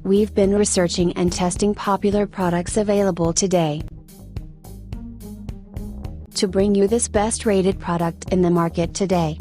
We've been researching and testing popular products available today to bring you this best rated product in the market today.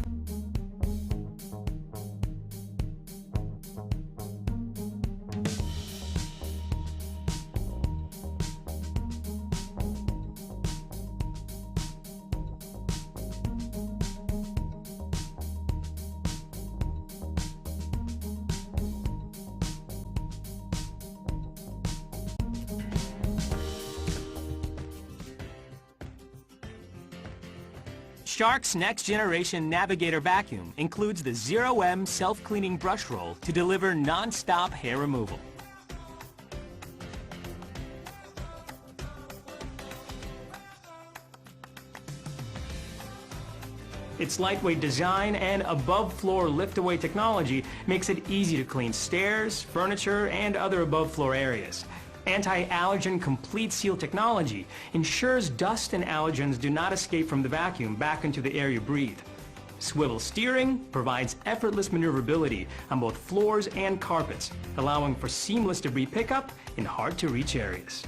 Shark's next generation Navigator Vacuum includes the 0M self-cleaning brush roll to deliver non-stop hair removal. Its lightweight design and above-floor lift-away technology makes it easy to clean stairs, furniture, and other above-floor areas. Anti-Allergen Complete Seal Technology ensures dust and allergens do not escape from the vacuum back into the air you breathe. Swivel Steering provides effortless maneuverability on both floors and carpets, allowing for seamless debris pickup in hard-to-reach areas.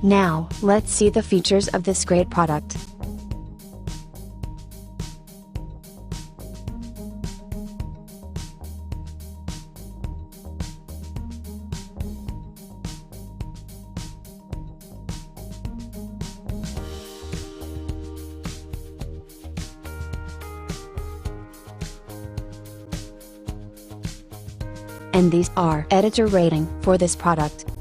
Now, let's see the features of this great product. And these are editor rating for this product.